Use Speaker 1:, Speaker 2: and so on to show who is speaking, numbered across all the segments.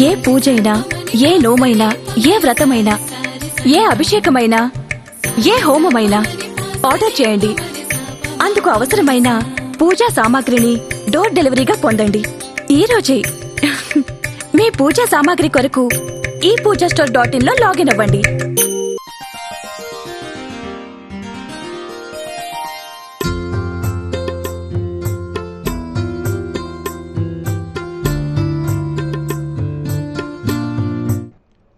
Speaker 1: ఏ పూజైనా, ఏ నోమైనా, ఏ వ్రతమైనా, ఏ అభిషేకమైనా, ఏ హోమమైనా ఆర్డర్ చేయండి. అందుకు అవసరమైన పూజా సామాగ్రిని డోర్ డెలివరీగా పొందండి. ఈ రోజే మీ పూజా సామాగ్రి కొరకు ePoojaStore.in లో లాగిన్ అవ్వండి.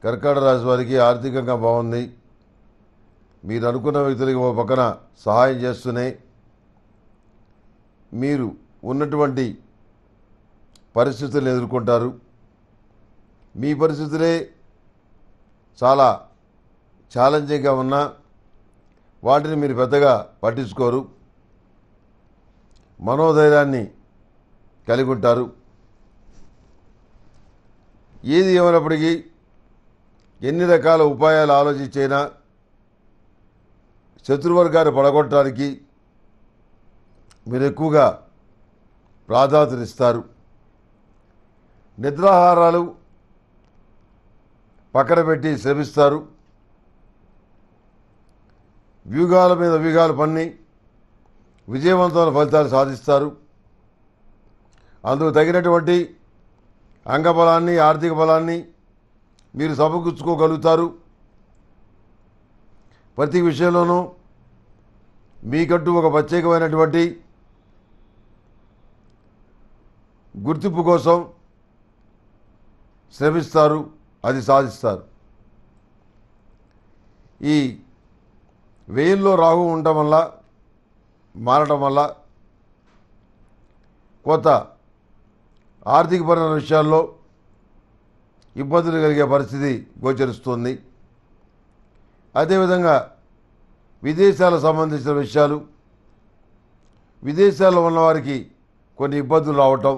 Speaker 2: కర్కాటక రాశి వారికి ఆర్థికంగా బాగుంది. మీరు అనుకున్న వ్యక్తులకి ఓ పక్కన సహాయం చేస్తూనే మీరు ఉన్నటువంటి పరిస్థితులను ఎదుర్కొంటారు. మీ పరిస్థితులే చాలా ఛాలెంజింగ్గా ఉన్నా వాటిని మీరు పెద్దగా పట్టించుకోరు. మనోధైర్యాన్ని కలిగి ఉంటారు. ఏది ఏమైనప్పటికీ ఎన్ని రకాల ఉపాయాలు ఆలోచించైనా శత్రువర్గాన్ని పడగొట్టడానికి మీరు ఎక్కువగా ప్రాధాన్యతనిస్తారు. నిద్రాహారాలు పక్కన పెట్టి శ్రమిస్తారు. వ్యూహాల మీద వ్యూహాలు పన్ని విజయవంతమైన ఫలితాలు సాధిస్తారు. అందుకు తగినటువంటి అంగబలాన్ని, ఆర్థిక బలాన్ని మీరు సమకూర్చుకోగలుగుతారు. ప్రతి విషయంలోనూ మీకంటూ ఒక ప్రత్యేకమైనటువంటి గుర్తింపు కోసం శ్రమిస్తారు, అది సాధిస్తారు. ఈ వ్యయంలో రాహు ఉండటం వల్ల, మారటం వల్ల కొత్త ఆర్థికపరమైన విషయాల్లో ఇబ్బందులు కలిగే పరిస్థితి గోచరిస్తుంది. అదేవిధంగా విదేశాలకు సంబంధించిన విషయాలు, విదేశాల్లో ఉన్నవారికి కొన్ని ఇబ్బందులు రావటం,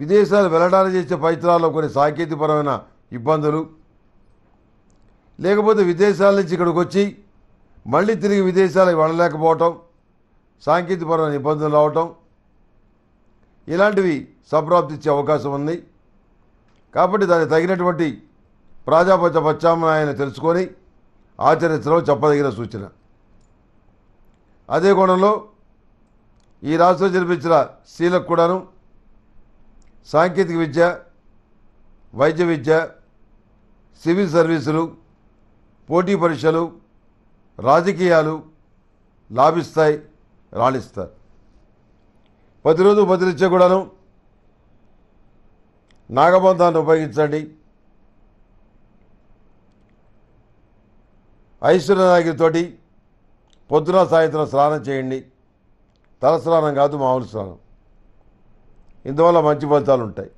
Speaker 2: విదేశాలు వెళ్ళడానికి చేసే ప్రయత్నాల్లో కొన్ని సాంకేతికపరమైన ఇబ్బందులు, లేకపోతే విదేశాల నుంచి ఇక్కడికి వచ్చి మళ్ళీ తిరిగి విదేశాలకు వెళ్ళలేకపోవటం, సాంకేతికపరమైన ఇబ్బందులు రావటం, ఇలాంటివి సంప్రాప్తించే అవకాశం ఉంది. కాబట్టి దానికి తగినటువంటి ప్రత్యామ్నాయాన్ని తెలుసుకొని ఆచరించడం చెప్పదగిన సూచన. అదే కోణంలో ఈ రాష్ట్రంలో జన్మించిన స్త్రీలకు కూడాను సాంకేతిక విద్య, వైద్య విద్య, సివిల్ సర్వీసులు, పోటీ పరీక్షలు, రాజకీయాలు లాభిస్తాయి, రాణిస్తారు. ప్రతిరోజు బదిలిచ్చే కూడాను నాగబంధాన్ని ఉపయోగించండి. ఐశ్వర్యనాగిరితోటి పొద్దున సాయంత్రం స్నానం చేయండి. తల స్నానం కాదు, మామూలు స్నానం. ఇందువల్ల మంచి ఫలితాలు ఉంటాయి.